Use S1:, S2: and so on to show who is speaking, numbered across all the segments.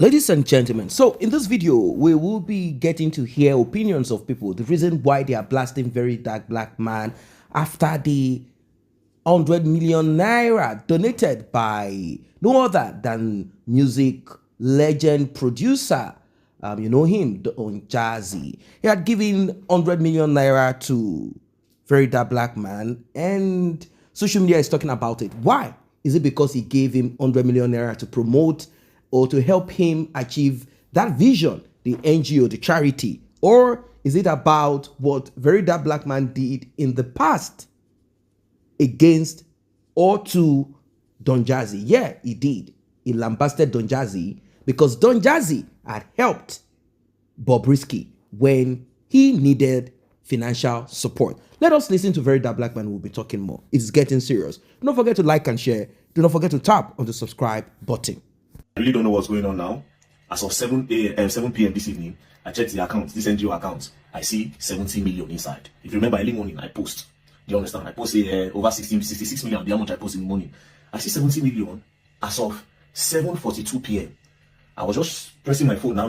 S1: Ladies and gentlemen, so in this video, we will be getting to hear opinions of people, the reason why they are blasting Verydarkman after the 100 million naira donated by no other than music legend producer. You know him, on Jazzy. He had given 100 million naira to Verydarkman, and social media is talking about it. Why? Is it because he gave him 100 million naira to promote or to help him achieve that vision, the NGO, the charity? Or is it about what Verydarkman did in the past against or to Don Jazzy? Yeah, he did. He lambasted Don Jazzy because Don Jazzy had helped Bobrisky when he needed financial support. Let us listen to Verydarkman. We'll be talking more. It's getting serious. Don't forget to like and share. Do not forget to tap on the subscribe button.
S2: I really don't know what's going on now. As of 7 p.m. this evening, I checked the account, this NGO account. I see 70 million inside. If you remember, early morning, I post. Do you understand? I post over 66 million. The amount I post in the morning. I see 70 million as of 7:42 p.m. I was just pressing my phone. Now.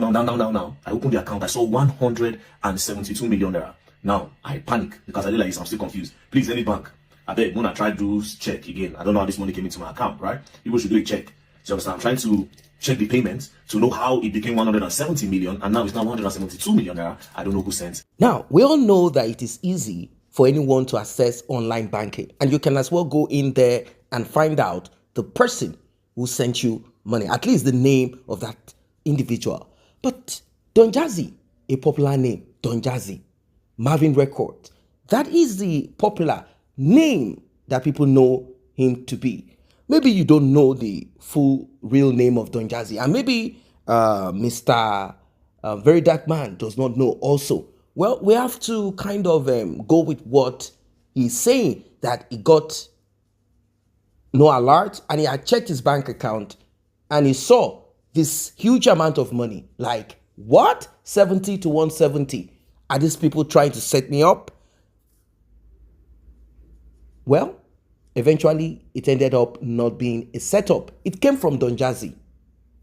S2: I opened the account. I saw 172 million naira. Now, I panic because I realize I'm still confused. Please, any bank, I beg, when I try to check again. I don't know how this money came into my account, right? People should do a check. So I'm trying to check the payments to know how it became 170 million and now it's now 172 million naira. I don't know who sent.
S1: Now, we all know that it is easy for anyone to access online banking, and you can as well go in there and find out the person who sent you money, at least the name of that individual. But Don Jazzy, a popular name, Don Jazzy, Marvin Record, that is the popular name that people know him to be. Maybe you don't know the full real name of Don Jazzy, and maybe Mr. Verydarkman does not know also. Well, we have to kind of go with what he's saying, that he got no alert and he had checked his bank account and he saw this huge amount of money. Like, what? 70 to 170. Are these people trying to set me up? Well, eventually, it ended up not being a setup. It came from Don Jazzy.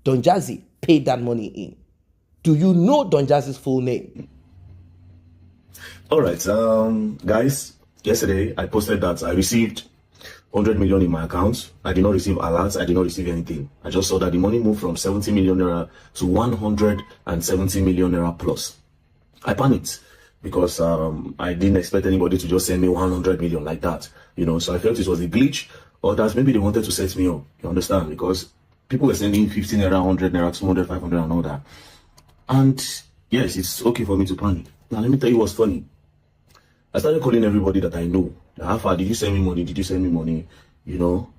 S1: Don Jazzy paid that money in. Do you know Don Jazzy's full name?
S2: All right, guys, yesterday I posted that I received 100 million in my account. I did not receive alerts. I did not receive anything. I just saw that the money moved from 70 million naira to 170 million naira plus. I panicked because I didn't expect anybody to just send me 100 million like that, you know. So I felt it was a glitch, or that maybe they wanted to set me up. You understand? Because people were sending 15 naira, 100 naira, 200, 500 and all that. And yes, it's okay for me to panic. Now let me tell you what's funny. I started calling everybody that I know. How far did you send me money? Did you send me money? You know,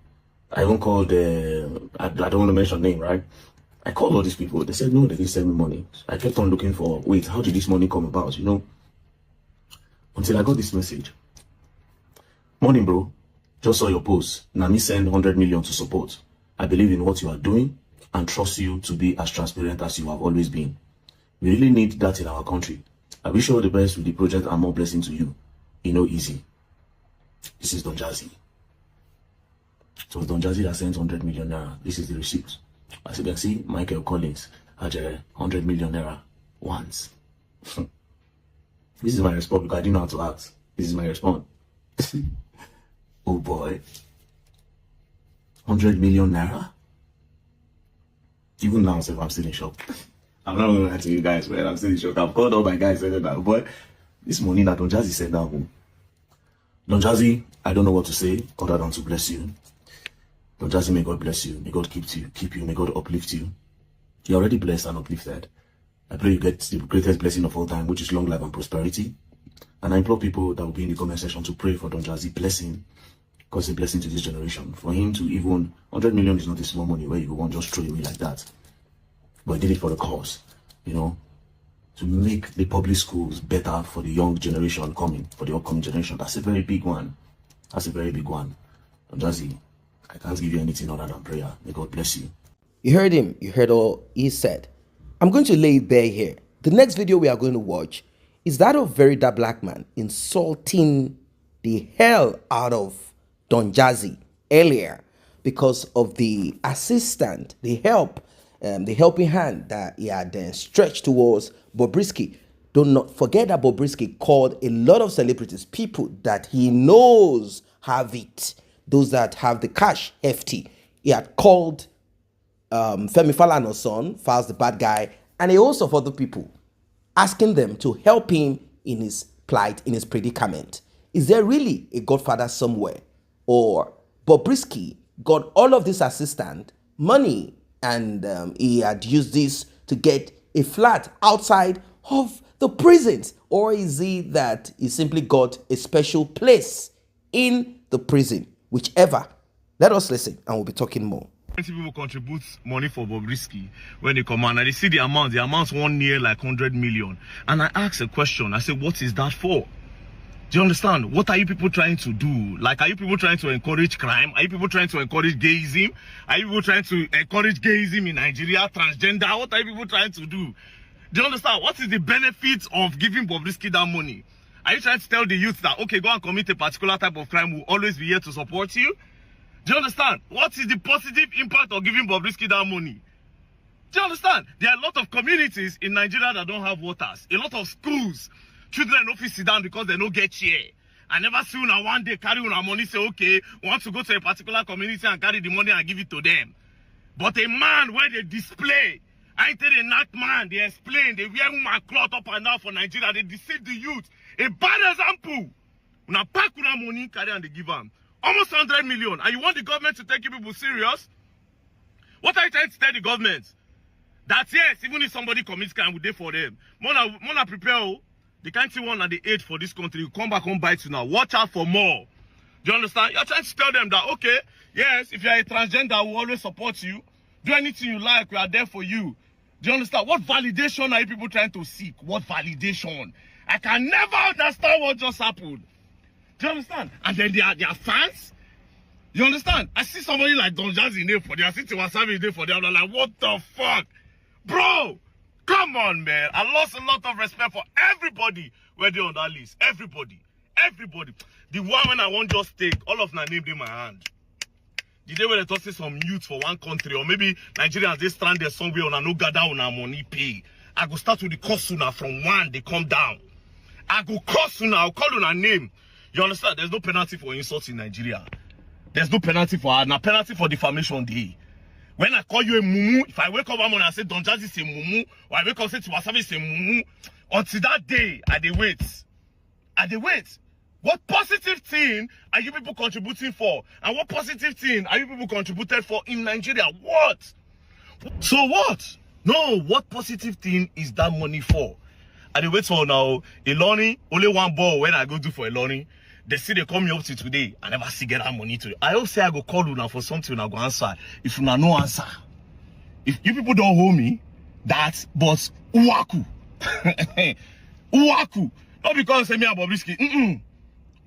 S2: I even called I don't want to mention name, right? I called all these people. They said no, they didn't send me money. I kept on looking for, wait, how did this money come about? You know, until I got this message. Morning, bro. Just saw your post. Now me send 100 million to support. I believe in what you are doing and trust you to be as transparent as you have always been. We really need that in our country. I wish you all the best with the project and more blessing to you. You know, easy. This is Don Jazzy. So Don Jazzy that sent 100 million naira. This is the receipt. As you can see, Michael Collins had 100 million naira once. This is my response because I didn't know how to ask. This is my response. Oh boy. 100 million naira? Even now, I'm still in shock. I'm not going to lie to you guys, man. I'm still in shock. I've called all my guys and that, boy, this money that Don Jazzy sent out home. Don Jazzy, I don't know what to say other than to bless you. Don Jazzy, may God bless you. May God keep you. May God uplift you. You're already blessed and uplifted. I pray you get the greatest blessing of all time, which is long life and prosperity. And I implore people that will be in the comment section to pray for Don Jazzy blessing, because it's a blessing to this generation. For him to even 100 million is not a small money where you won't just throw away like that. But he did it for the cause, you know, to make the public schools better for the young generation coming, for the upcoming generation. That's a very big one. That's a very big one. Don Jazzy, I can't give you anything other than prayer. May God bless you.
S1: You heard him. You heard all he said. I'm going to lay it bare here. The next video we are going to watch is that of Verydarkman insulting the hell out of Don Jazzy earlier because of the assistant, the help the helping hand that he had then stretched towards Bobrisky. Do not forget that Bobrisky called a lot of celebrities, people that he knows have it, those that have the cash hefty. He had called Femi Falana's son, Falz the bad guy, and a host of other people, asking them to help him in his plight, in his predicament. Is there really a godfather somewhere? Or Bobrisky got all of this assistant money and he had used this to get a flat outside of the prisons? Or is it that he simply got a special place in the prison? Whichever. Let us listen and we'll be talking more.
S3: 20 people contribute money for Bobrisky when they come out and they see the amount's one near like 100 million. And I asked a question, I said, what is that for? Do you understand? What are you people trying to do? Like, are you people trying to encourage crime? Are you people trying to encourage gayism? Are you people trying to encourage gayism in Nigeria, transgender? What are you people trying to do? Do you understand? What is the benefit of giving Bobrisky that money? Are you trying to tell the youth that, okay, go and commit a particular type of crime, we'll always be here to support you? Do you understand? What is the positive impact of giving Bobrisky that money? Do you understand? There are a lot of communities in Nigeria that don't have waters. A lot of schools. Children don't sit down because they don't get chair. I never see una one day carry una money, say, okay, want to go to a particular community and carry the money and give it to them. But a man where they display, I tell a knock man, they explain, they wear my cloth up and down for Nigeria, they deceive the youth. A bad example. Una pack una money, carry and they give them. Almost 100 million. And you want the government to take you people serious? What are you trying to tell the government? That yes, even if somebody commits crime, we do for them. Mona prepare. The kind of one at the age for this country, you come back home bite you now. Watch out for more. Do you understand? You're trying to tell them that, okay, yes, if you're a transgender, we'll always support you. Do anything you like, we are there for you. Do you understand? What validation are you people trying to seek? What validation? I can never understand what just happened. Do you understand? And then they are fans. You understand? I see somebody like Don Jazzy name for them. I see Tiwa Savage name for them. I'm like, what the fuck? Bro, come on, man. I lost a lot of respect for everybody where they on that list. Everybody. Everybody. The one when I want just take, all of my name in my hand. The day when they talk to some youth for one country, or maybe Nigerians, they stranded somewhere on a no gather on our money pay. I go start with the cost sooner from one, they come down. I go cost sooner, I'll call on a name. You understand? There's no penalty for insults in Nigeria. There's no penalty for penalty for defamation day. When I call you a mumu, if I wake up one morning and say Don Jazzy say mumu, or I wake up and say Tiwa Savage say mumu, until that day, I dey wait. I dey wait. What positive thing are you people contributing for? And what positive thing are you people contributed for in Nigeria? What? So what? No, what positive thing is that money for? I dey wait for now. Iloni, only one ball when I go do for Iloni. They see they call me up to today. I never see get that money today. I always say I go call you now for something and I go answer. If you no answer, if you people don't hold me, that's but uwaku. Uwaku. Not because say me and Bobrisky.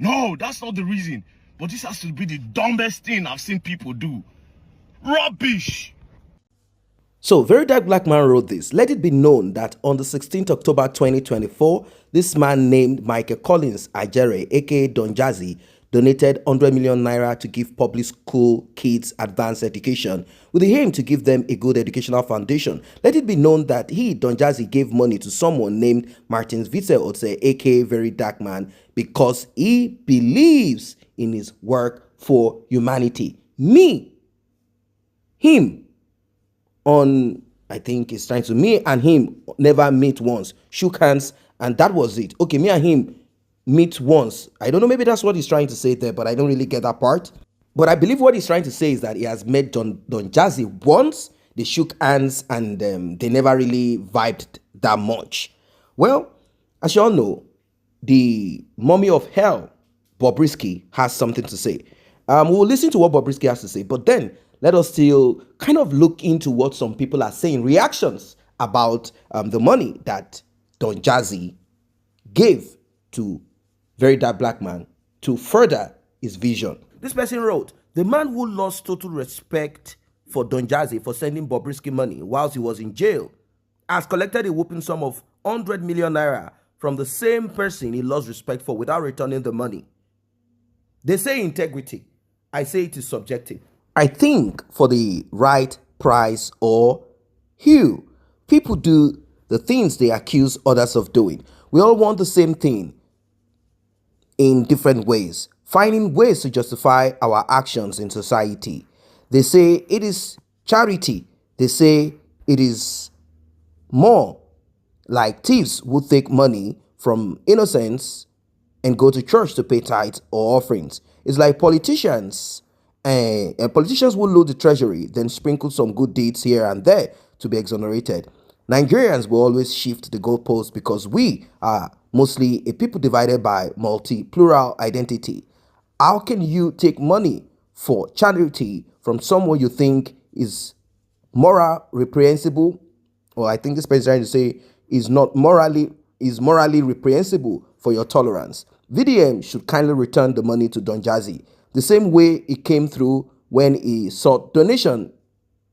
S3: No, that's not the reason. But this has to be the dumbest thing I've seen people do. Rubbish.
S1: So, Verydarkman wrote this. Let it be known that on the 16th October 2024, this man named Michael Collins Ajere, aka Don Jazzy, donated 100 million naira to give public school kids advanced education with the aim to give them a good educational foundation. Let it be known that he, Don Jazzy, gave money to someone named Martins Vitze, aka Verydarkman, because he believes in his work for humanity. Him, on, I think he's trying to, me and him never meet once, shook hands, and that was it. Okay, me and him meet once. I don't know, maybe that's what he's trying to say there, but I don't really get that part. But I believe what he's trying to say is that he has met Don Jazzy once, they shook hands, and they never really vibed that much. Well, as you all know, the mummy of hell, Bobrisky, has something to say. We'll listen to what Bobrisky has to say, but then let us still kind of look into what some people are saying, reactions about the money that Don Jazzy gave to Verydarkman to further his vision. This person wrote, the man who lost total respect for Don Jazzy for sending Bobrisky money whilst he was in jail has collected a whooping sum of 100 million naira from the same person he lost respect for without returning the money. They say integrity. I say it is subjective. I think for the right price or Hugh, people do the things they accuse others of doing. We all want the same thing in different ways, finding ways to justify our actions in society. They say it is charity. They say it is more like thieves who take money from innocents and go to church to pay tithes or offerings. It's like politicians, and politicians will load the treasury, then sprinkle some good deeds here and there to be exonerated. Nigerians will always shift the goalposts because we are mostly a people divided by multi-plural identity. How can you take money for charity from someone you think is moral reprehensible, or I think this person is trying to say is morally reprehensible for your tolerance? VDM should kindly return the money to Don Jazzy. The same way it came through when he sought donation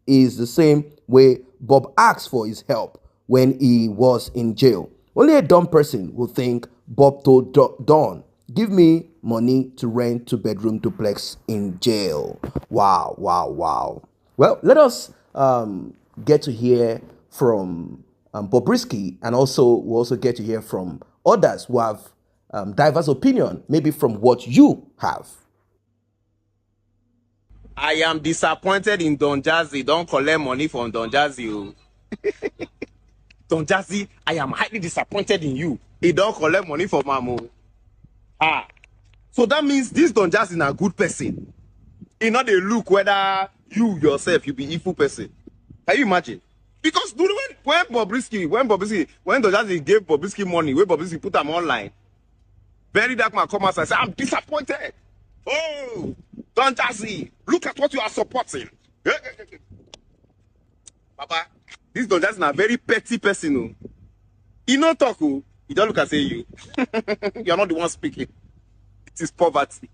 S1: is the same way Bob asked for his help when he was in jail. Only a dumb person will think Bob told Don, give me money to rent two-bedroom duplex in jail. Wow, wow, wow. Well, let us get to hear from Bobrisky, and we'll also get to hear from others who have diverse opinion, maybe from what you have.
S4: I am disappointed in Don Jazzy. Don't collect money from Don Jazzy. Oh. Don Jazzy, I am highly disappointed in you. He don't collect money from Mamo. Ah. So that means this Don Jazzy is a good person. He not a look whether you yourself you be evil person. Can you imagine? Because when Don Jazzy gave Bobrisky money, when Bobrisky put them online, Verydarkman come out and say, I'm disappointed. Oh, Don Jazzy, look at what you are supporting. Papa, this Don Jazzy is a very petty person. Oh. He not talk, oh. He don't look and say you. You're not the one speaking. It is poverty.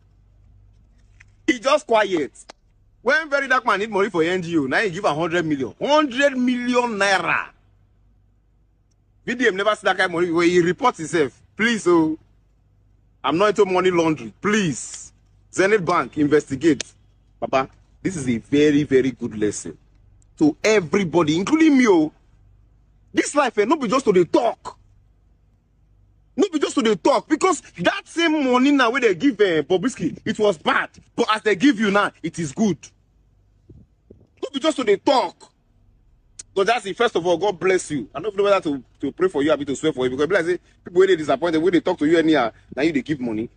S4: He just quiet. When Verydarkman need money for NGO, now he give 100 million. 100 million naira. VDM never see that kind of money where he reports himself. Please, oh. I'm not into money laundry. Please. Zenith Bank, investigate. Papa, this is a very, very good lesson to everybody, including me. Oh. This life, not be just to the talk. Not be just to the talk. Because that same money now where they give Bobrisky, it was bad. But as they give you now, it is good. Not be just to the talk. So that's it. First of all, God bless you. I don't know whether to pray for you or to swear for you. Because like say, people when they disappointed, when they talk to you anyhow, now you they give money.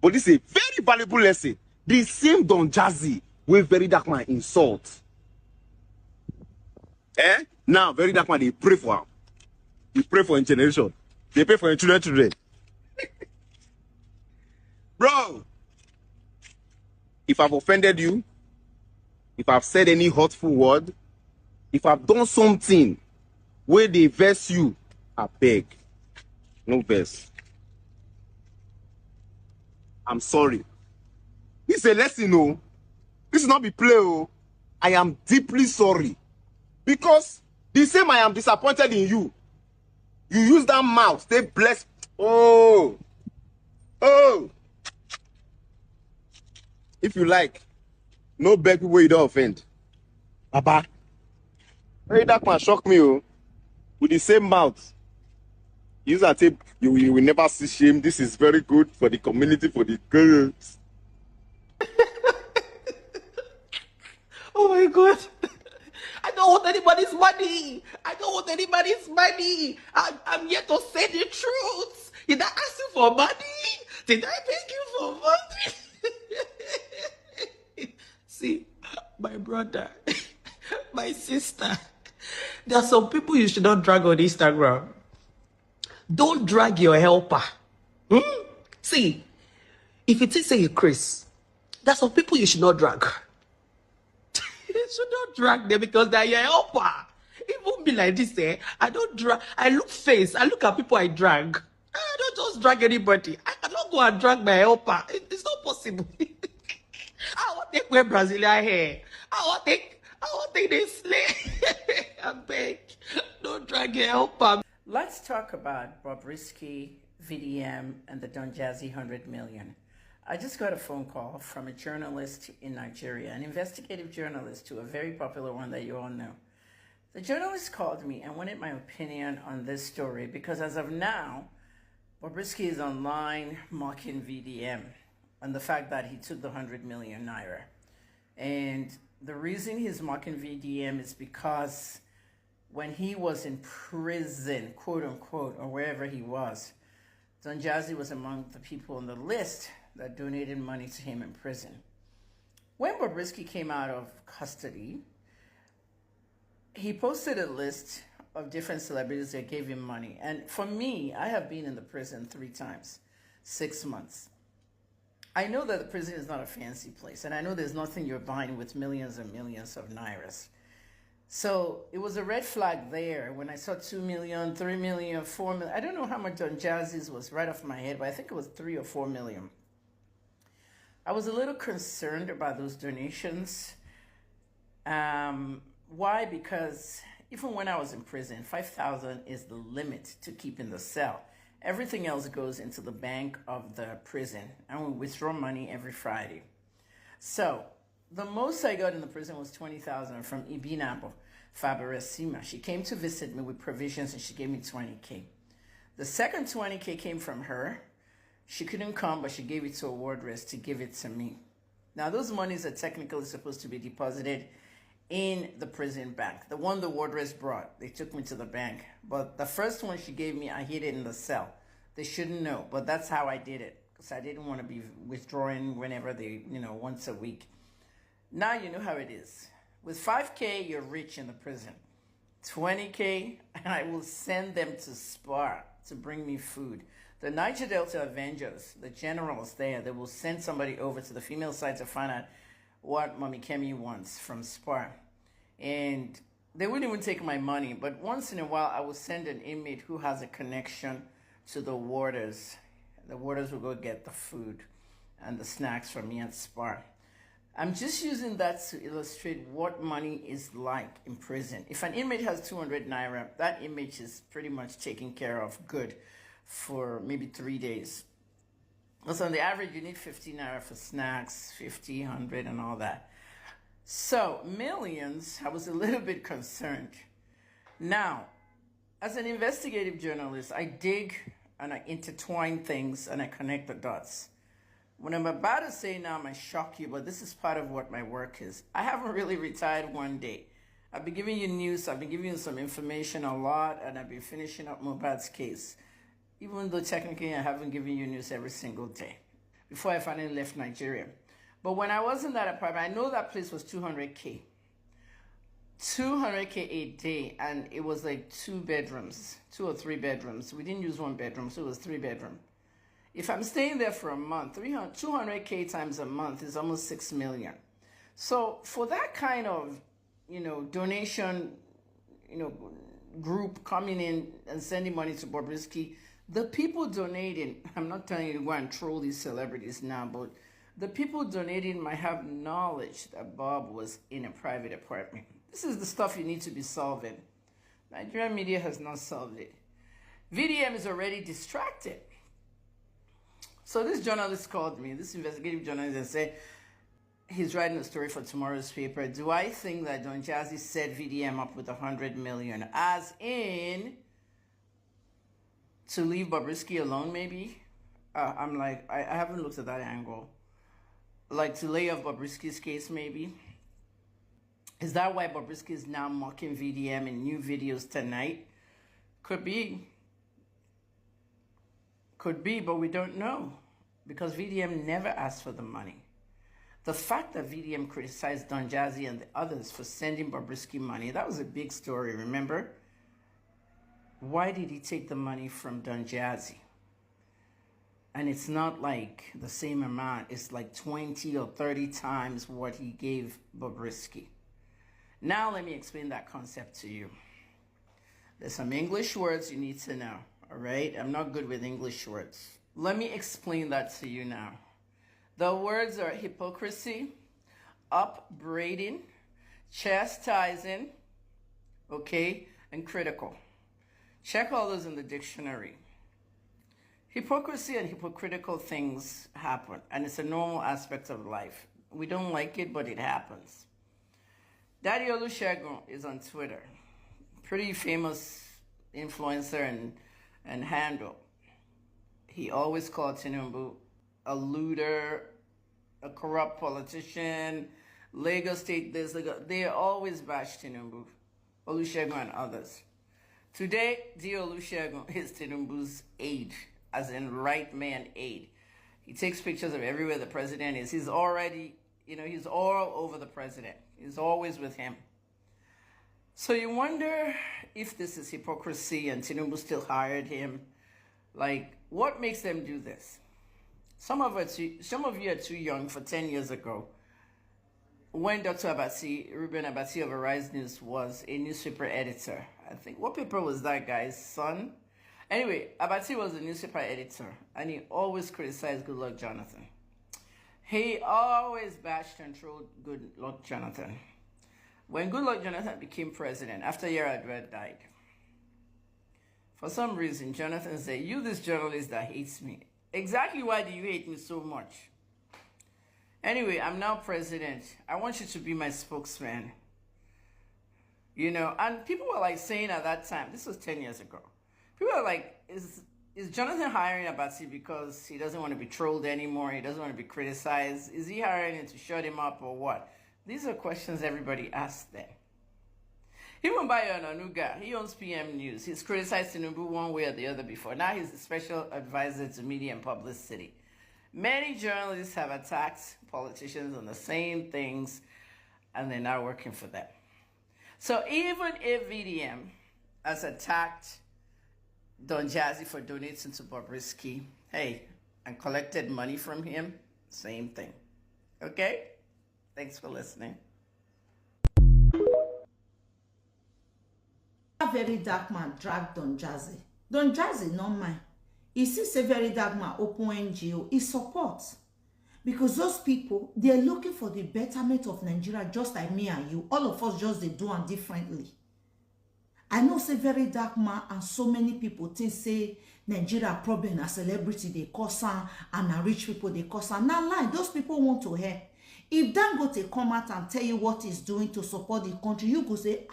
S4: But this is a very valuable lesson. The same Don Jazzy with Verydarkman insult. Now Verydarkman they pray for him. They pray for his generation. They pray for your children. Bro, if I've offended you, if I've said any hurtful word, if I've done something where they vex you, I beg. No verse. I'm sorry. This is a lesson, oh. This is not be play, oh. I am deeply sorry. Because the same I am disappointed in you. You use that mouth, stay blessed. Oh. Oh. If you like, no beg people you don't offend. Papa. Verydarkman shock me, oh. With the same mouth. Use and say you will never see shame. This is very good for the community, for the girls.
S1: Oh my God. I don't want anybody's money. I don't want anybody's money. I'm here to say the truth. Did I ask you for money? Did I beg you for money? See, my brother, my sister, there are some people you should not drag on Instagram. Don't drag your helper. See, if it is say Chris, there are some people you should not drag. You should not drag them because they are your helper. It won't be like this, eh? I don't drag. I look at people I drag. I don't just drag anybody. I cannot go and drag my helper. It's not possible. I want to take wear Brazilian hair. I want to take this slay. I beg. Don't drag your helper.
S5: Let's talk about Bobrisky, VDM, and the Don Jazzy 100 million. I just got a phone call from a journalist in Nigeria, an investigative journalist, to a very popular one that you all know. The journalist called me and wanted my opinion on this story because as of now, Bobrisky is online mocking VDM on the fact that he took the 100 million naira. And the reason he's mocking VDM is because when he was in prison, quote unquote, or wherever he was, Don Jazzy was among the people on the list that donated money to him in prison. When Bobrisky came out of custody, he posted a list of different celebrities that gave him money. And for me, I have been in the prison 3 times, 6 months. I know that the prison is not a fancy place, and I know there's nothing you're buying with millions and millions of nairas. So it was a red flag there when I saw 2 million, 3 million, 4 million. I don't know how much Don Jazzy's was right off my head, but I think it was 3 or 4 million. I was a little concerned about those donations. Why? Because even when I was in prison, 5,000 is the limit to keep in the cell. Everything else goes into the bank of the prison, and we withdraw money every Friday. So the most I got in the prison was 20,000 from Ibinabo Faberesima. She came to visit me with provisions, and she gave me 20K. The second 20K came from her. She couldn't come, but she gave it to a wardress to give it to me. Now, those monies are technically supposed to be deposited in the prison bank. The one the wardress brought, they took me to the bank. But the first one she gave me, I hid it in the cell. They shouldn't know, but that's how I did it. Because I didn't want to be withdrawing whenever they, once a week. Now you know how it is. With 5K, you're rich in the prison. 20K, and I will send them to Spar to bring me food. The Niger Delta Avengers, the generals there, they will send somebody over to the female side to find out what Mommy Kemi wants from Spar. And they wouldn't even take my money, but once in a while I will send an inmate who has a connection to the warders. The warders will go get the food and the snacks from me at Spar. I'm just using that to illustrate what money is like in prison. If an inmate has 200 naira, that inmate is pretty much taken care of good for maybe 3 days. So on the average, you need 50 naira for snacks, 50, 100 and all that. So millions, I was a little bit concerned. Now, as an investigative journalist, I dig and I intertwine things and I connect the dots. What I'm about to say now might shock you, but this is part of what my work is. I haven't really retired one day. I've been giving you news, I've been giving you some information a lot, and I've been finishing up Mohbad's case. Even though technically I haven't given you news every single day before I finally left Nigeria. But when I was in that apartment, I know that place was 200K. 200K a day, and it was like 2 bedrooms, 2 or 3 bedrooms. We didn't use 1 bedroom, so it was 3 bedroom. If I'm staying there for a month, 200K times a month is almost 6 million. So for that kind of, donation, group coming in and sending money to Bobrisky, the people donating, I'm not telling you to go and troll these celebrities now, but the people donating might have knowledge that Bob was in a private apartment. This is the stuff you need to be solving. Nigerian media has not solved it. VDM is already distracted. So this journalist called me, this investigative journalist, and said he's writing a story for tomorrow's paper. Do I think that Don Jazzy set VDM up with 100 million? As in, to leave Bobrisky alone, maybe? I'm like, I haven't looked at that angle. Like to lay off Bobrisky's case, maybe? Is that why Bobrisky is now mocking VDM in new videos tonight? Could be. Could be, but we don't know. Because VDM never asked for the money. The fact that VDM criticized Don Jazzy and the others for sending Bobrisky money, that was a big story, remember? Why did he take the money from Don Jazzy? And it's not like the same amount. It's like 20 or 30 times what he gave Bobrisky. Now let me explain that concept to you. There's some English words you need to know, all right? I'm not good with English words. Let me explain that to you now. The words are hypocrisy, upbraiding, chastising, okay, and critical. Check all those in the dictionary. Hypocrisy and hypocritical things happen, and it's a normal aspect of life. We don't like it, but it happens. Daddy Olusegun is on Twitter. pretty famous influencer and handle. He always called Tinubu a looter, a corrupt politician, Lagos State this, they always bash Tinubu, Olusegun and others. Today, D. Olusegun is Tinubu's aide, as in right man aide. He takes pictures of everywhere the president is. He's already, he's all over the president. He's always with him. So you wonder if this is hypocrisy and Tinubu still hired him. Like, what makes them do this? Some of you are too young for 10 years ago, when Dr. Ruben Abati of Arise News was a newspaper editor. I think, what paper was that guy's son? Anyway, Abati was a newspaper editor, and he always criticized Goodluck Jonathan. He always bashed and trolled Goodluck Jonathan. When Goodluck Jonathan became president, after Yar'Adua died, for some reason, Jonathan said, "You, this journalist that hates me. Exactly why do you hate me so much? Anyway, I'm now president. I want you to be my spokesman." And people were like saying at that time, this was 10 years ago, people were like, is Jonathan hiring Abati because he doesn't want to be trolled anymore? He doesn't want to be criticized? Is he hiring him to shut him up or what? These are questions everybody asked then. Even Bayo Onanuga, he owns PM News. He's criticized Tinubu one way or the other before. Now he's a special advisor to media and publicity. Many journalists have attacked politicians on the same things, and they're now working for them. So even if VDM has attacked Don Jazzy for donating to Bobrisky, hey, and collected money from him, same thing. Okay? Thanks for listening.
S6: Verydarkman dragged Don Jazzy. Don Jazzy, not mine. He sees a Verydarkman open NGO. He supports. Because those people, they're looking for the betterment of Nigeria just like me and you. All of us just they do it differently. I know say Verydarkman and so many people think say Nigeria problem a celebrity they cause and a rich people they cause. Now lie, those people want to hear. If Dangote come out and tell you what he's doing to support the country, you go say,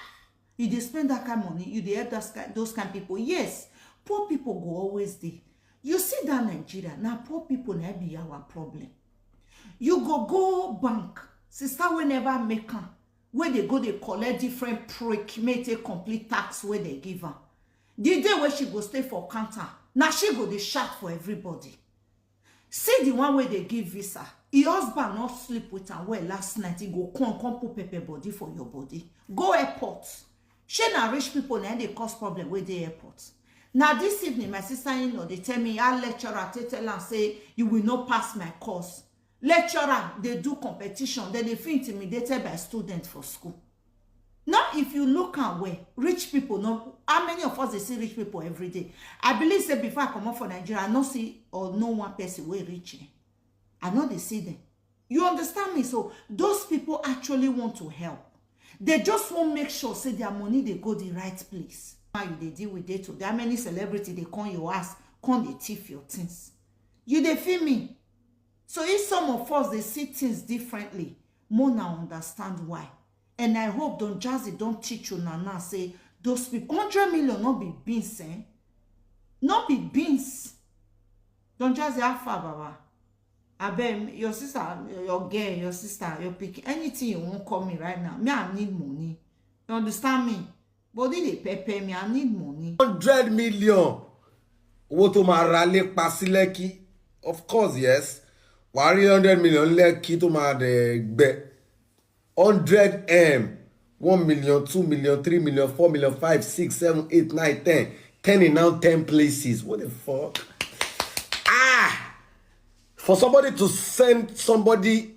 S6: you dey spend that kind of money, you dey help those kind of people. Yes, poor people go always there. You see that Nigeria, now poor people na be our problem. You go bank, sister we never make am, where they go they collect different prick, make a complete tax where they give her. The day where she go stay for counter, now she go they shout for everybody. See the one where they give visa. Your husband not sleep with her well last night. He go come put pepper body for your body. Go airport. She na rich people and they cause problem with the airport. Now this evening, my sister-in-law, they tell me, our lecturer, they tell and say, you will not pass my course. Lecturer, they do competition. Then they feel intimidated by students for school. Now, if you look away, rich people, no, how many of us they see rich people every day? I believe say before I come up for Nigeria, I not see or no one person way rich. I know they see them. You understand me? So those people actually want to help. They just want to make sure say their money they go the right place. How you they deal with it? So there are many celebrities they come your ass, come they thief your things. You they feel me? So if some of us they see things differently, more now understand why. And I hope Don Jazzy don't teach you now say those people 100 million not be beans, eh? Not be beans. Don Jazzy how far, Baba? I bet your sister, your girl, your sister, your pick anything you won't call me right now. Me, I need money. You understand me? Body they pay me, I need money.
S7: 100 million. Owó tó máa ra lé pa sí Lẹ́kì. Of course, yes. Wàá rí 100 million Lẹ́kì tó máa dẹ̀ gbẹ. 100M. 1 million, 2 million, 3 million, 4 million, 5, 6, 7, 8, 9, 10. 10 in now 10 places. What the fuck? For somebody to send somebody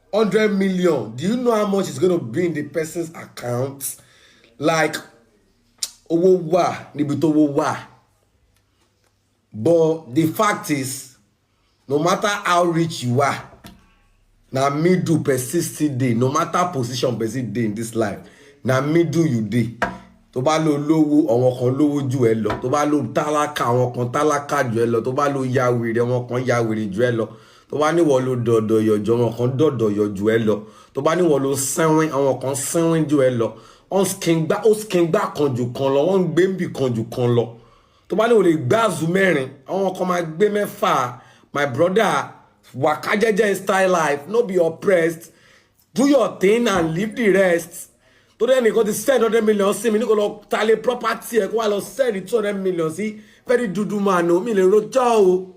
S7: 100 million, do you know how much it's going to be in the person's account? Like, owó wà níbi tó owó wà. But the fact is, no matter how rich you are, na middle persistent day, no matter position persistent day in this life, na middle you day. Tó bá lo lówó, àwọn kan lówó jù ẹ́ lọ. Tó bá lo tálákà, àwọn kan tálákà jù ẹ́ lọ. Tó bá lo ya wèrè, àwọn kan ya wèrè jù ẹ́ lọ. Tó bá ní wọ́n lo dọ̀dọ̀ yọjọ́, àwọn kan dọ̀dọ̀ yọ jù ẹ́ lọ. Tó bá ní wọ́n lo sẹ́wìn, àwọn kan sẹ́wìn jù ẹ́ lọ. ó skin gbá kan jù kan lọ, wọ́n ń gbé ń bì kan jù kan lọ. Tó bá ní o lè gbá àzù mẹ́rin, àwọn kan máa gbé mẹ́fà. My brother, waka jeje style life, no be oppressed. Do your thing and leave the rest. To then you got to send 100 million, see me, you go tally property, go and send it 200 million, see, very dudu man, no, me le rojo.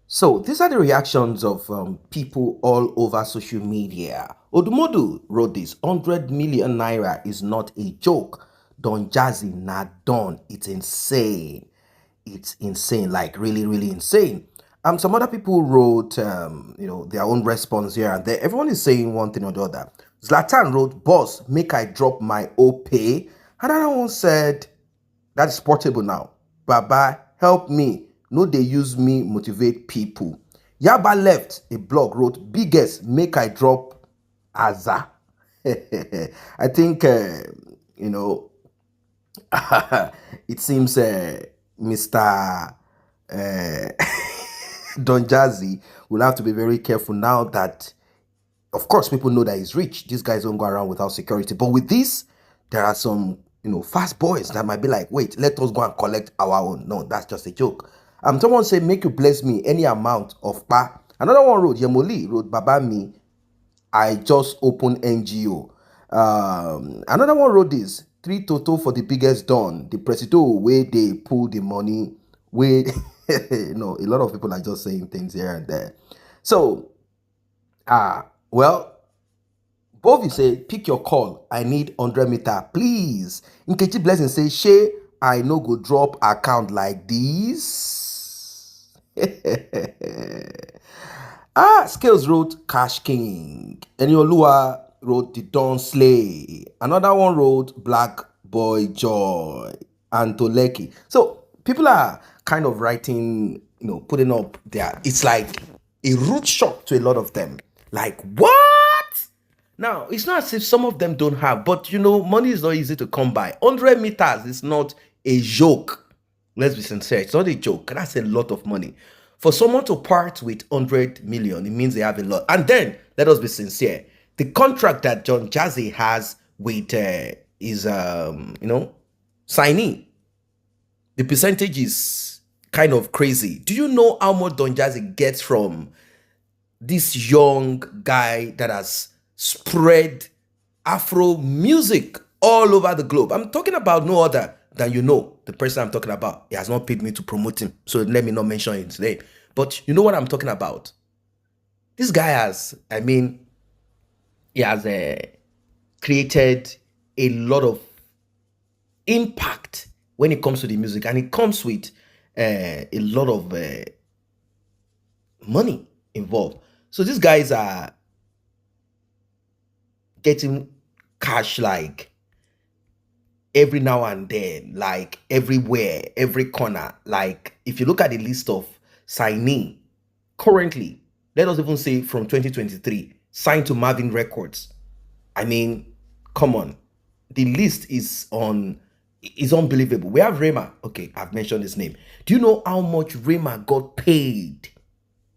S1: So these are the reactions of people all over social media. Odumodu wrote this, 100 million naira is not a joke. Don Jazzy not done. It's insane. It's insane, like really, really insane. Some other people wrote, their own response here and there. Everyone is saying one thing or the other. Zlatan wrote, boss, make I drop my OPay. Another one said, that's portable now. Baba, help me. No, they use me motivate people. Yaba left a blog, wrote, biggest, make I drop Aza. I think, it seems Mr. Don Jazzy will have to be very careful now that, of course, people know that he's rich. These guys don't go around without security. But with this, there are some, fast boys that might be like, wait, let us go and collect our own. No, that's just a joke. Someone say, make you bless me any amount of pa. Another one wrote, Yemoli wrote, Baba me, I just opened NGO. Another one wrote this, 3 toto for the biggest don. The presido where they pull the money, where a lot of people are just saying things here and there. So, well, both you say, pick your call. I need 100 meter, please. Nkechi Blessing say, Shay, I no go drop account like this. Scales wrote Cash King. Eniolua wrote The Don Slay. Another one wrote Black Boy Joy. And Toleki. So people are kind of writing, putting up there. It's like a rude shock to a lot of them. Like, what? Now, it's not as if some of them don't have, but money is not easy to come by. 100 meters is not a joke. Let's be sincere. It's not a joke. That's a lot of money. For someone to part with 100 million, it means they have a lot. And then, let us be sincere. The contract that Don Jazzy has with is, signee. The percentage is kind of crazy. Do you know how much Don Jazzy gets from this young guy that has spread Afro music all over the globe? I'm talking about no other than the person I'm talking about. He has not paid me to promote him, so let me not mention his name. But you know what I'm talking about. This guy has, he has created a lot of impact when it comes to the music, and it comes with a lot of money involved. So these guys are getting cash like every now and then, like everywhere, every corner. Like if you look at the list of signee currently, let us even say from 2023, signed to Marvin Records. Come on. The list is unbelievable. We have Rema. Okay, I've mentioned his name. Do you know how much Rema got paid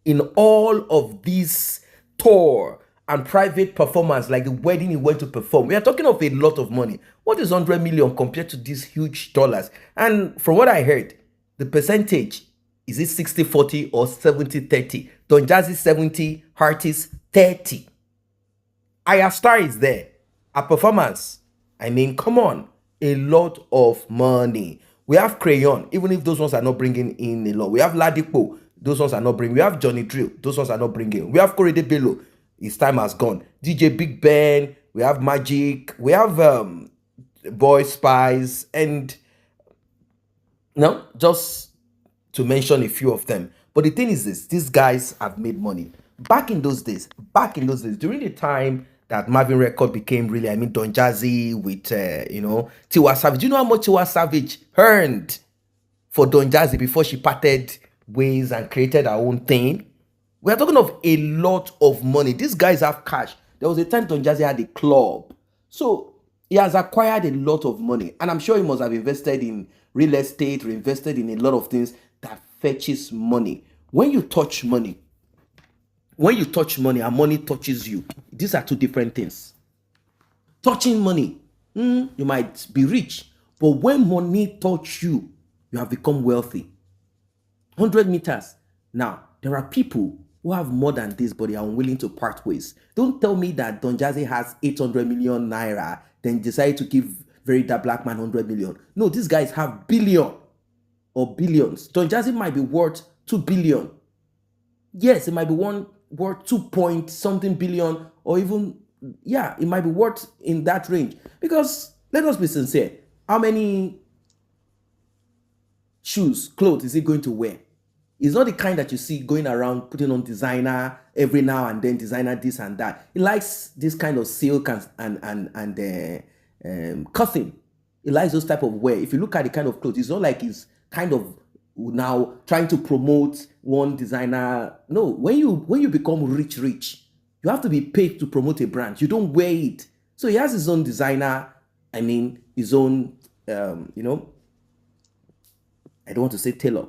S1: in all of these tour and private performance, like the wedding he went to perform? We are talking of a lot of money. What is 100 million compared to these huge dollars? And from what I heard, the percentage, is it 60-40 or 70-30? Don Jazzy 70, artist 30. Aya Star is there. A performance, come on, a lot of money. We have Crayon, even if those ones are not bringing in a lot. We have Ladipo, those ones are not bringing. We have Johnny Drill, those ones are not bringing. We have Korede Bello, his time has gone. DJ Big Ben, we have Magic, we have Boy Spies, and just to mention a few of them. But the thing is this, these guys have made money. Back in those days, during the time that Marvin Record became really, Don Jazzy with, Tiwa Savage. Do you know how much Tiwa Savage earned for Don Jazzy before she parted ways and created her own thing? We are talking of a lot of money. These guys have cash. There was a time Don Jazzy had a club. So he has acquired a lot of money. And I'm sure he must have invested in real estate, reinvested in a lot of things that fetches money. When you touch money and money touches you, these are two different things. Touching money You might be rich, but when money touch you, you have become wealthy. 100 meters. Now, there are people who have more than this, but they are unwilling to part ways. Don't tell me that Don Jazzy has 800 million naira, then decide to give Verydarkman 100 million. No, these guys have billion or billions. Don Jazzy might be worth 2 billion. Yes, it might be worth 2 point something billion, or even, yeah, it might be worth in that range. Because let us be sincere, how many shoes, clothes is he going to wear? He's not the kind that you see going around putting on designer every now and then, designer this and that. He likes this kind of silk and cotton. He likes those type of wear. If you look at the kind of clothes, it's not like he's kind of now trying to promote one designer. No, when you become rich, you have to be paid to promote a brand. You don't wear it. So he has his own designer. I mean, his own, I don't want to say tailor.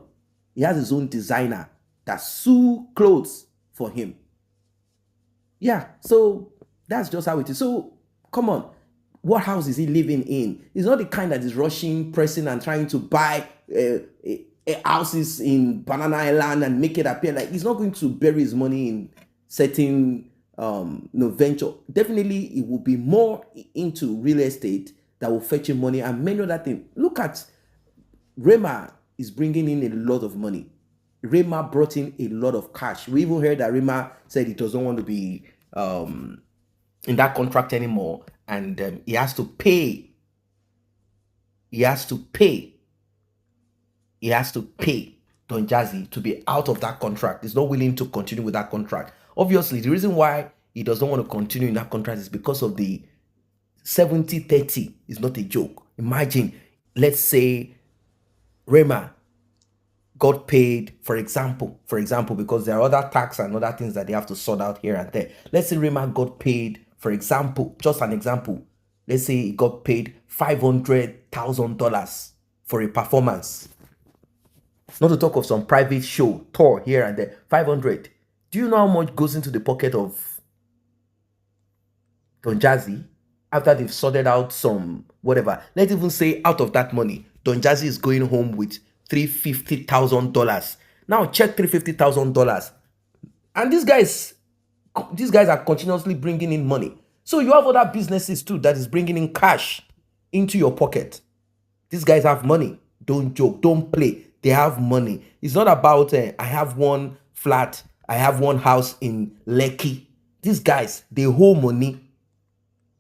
S1: He has his own designer that sew clothes for him. Yeah, so that's just how it is. So come on, what house is he living in? He's not the kind that is rushing, pressing, and trying to buy houses in Banana Island and make it appear like he's not going to bury his money in certain venture. Definitely, it will be more into real estate that will fetch him money and many other things. Look at Rema is bringing in a lot of money. Rema brought in a lot of cash. We even heard that Rema said he doesn't want to be in that contract anymore, and he has to pay. He has to pay Don Jazzy to be out of that contract. He's not willing to continue with that contract. Obviously, the reason why he doesn't want to continue in that contract is because of the 70-30 is not a joke. Imagine, let's say Rema got paid, for example, because there are other tax and other things that they have to sort out here and there. Let's say Rema got paid, for example, just an example. Let's say he got paid $500,000 for a performance. Not to talk of some private show, tour here and there. 500. Do you know how much goes into the pocket of Don Jazzy after they've sorted out some whatever? Let's even say out of that money, Don Jazzy is going home with $350,000. Now check $350,000. And these guys are continuously bringing in money. So you have other businesses too that is bringing in cash into your pocket. These guys have money. Don't joke. Don't play. They have money. It's not about I have one flat. I have one house in Lekki. These guys, they hold money.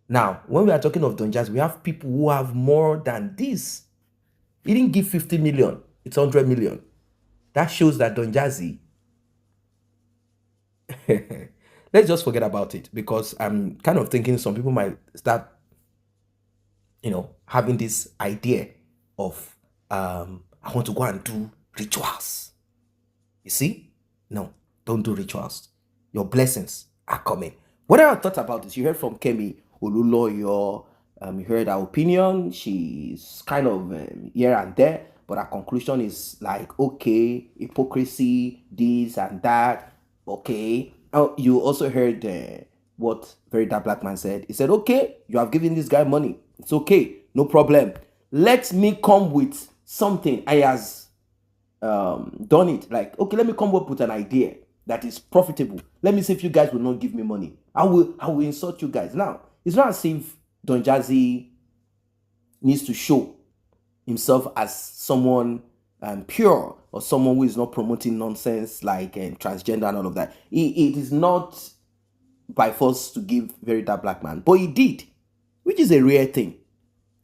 S1: Now, when we are talking of Don Jazzy, we have people who have more than this. He didn't give 50 million. It's 100 million. That shows that Don Jazzy, let's just forget about it, because I'm kind of thinking some people might start, having this idea of, I want to go and do rituals. You see? No, don't do rituals. Your blessings are coming. What are your thoughts about this? You heard from Kemi Oluloyo. You heard her opinion. She's kind of here and there, but her conclusion is like, okay, hypocrisy, this and that. Okay. Oh, you also heard what Verydarkman said. He said, okay, you have given this guy money. It's okay, no problem. Let me come with something. I has done it. Like, okay, let me come up with an idea that is profitable. Let me see if you guys will not give me money. I will insult you guys. Now, it's not as if Don Jazzy needs to show himself as someone pure or someone who is not promoting nonsense like transgender and all of that. It is not by force to give Verydarkman, but he did, which is a rare thing.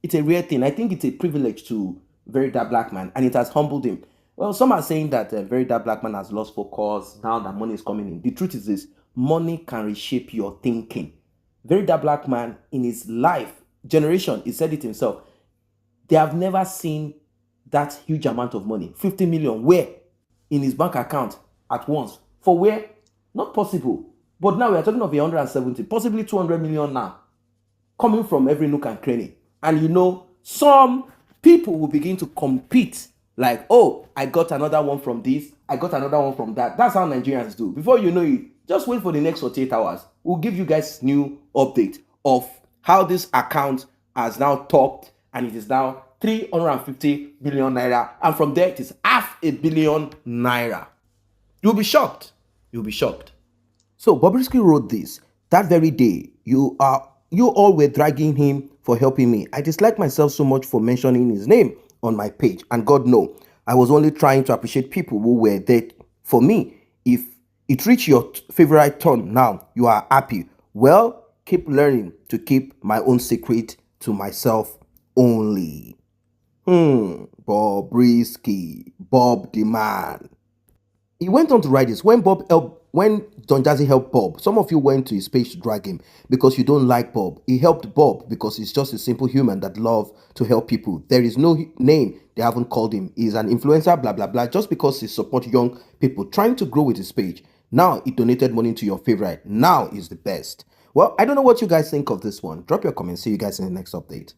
S1: It's a rare thing. I think it's a privilege to Verydarkman, and it has humbled him. Well, some are saying that Verydarkman has lost focus now that money is coming in. The truth is this: money can reshape your thinking. Verydarkman, in his life generation, he said it himself, they have never seen that huge amount of money. 50 million, where? In his bank account at once. For where? Not possible. But now we are talking of 170, possibly 200 million now, coming from every nook and cranny. And some people will begin to compete like, oh, I got another one from this, I got another one from that. That's how Nigerians do. Before you know it, just wait for the next 48 hours. We'll give you guys new update of how this account has now topped, and it is now 350 billion naira, and from there it is $500 million naira. You'll be shocked. You'll be shocked. So Bobrisky wrote this. That very day, you all were dragging him for helping me. I dislike myself so much for mentioning his name on my page. And God know, I was only trying to appreciate people who were there for me. If it reached your favorite turn now, you are happy. Well, keep learning to keep my own secret to myself only. Bobrisky, Bob the man. He went on to write this. When Don Jazzy helped Bob, some of you went to his page to drag him because you don't like Bob. He helped Bob because he's just a simple human that loves to help people. There is no name they haven't called him. He's an influencer, blah, blah, blah, just because he supports young people trying to grow with his page. Now he donated money to your favorite. Now he's the best. Well, I don't know what you guys think of this one. Drop your comments. See you guys in the next update.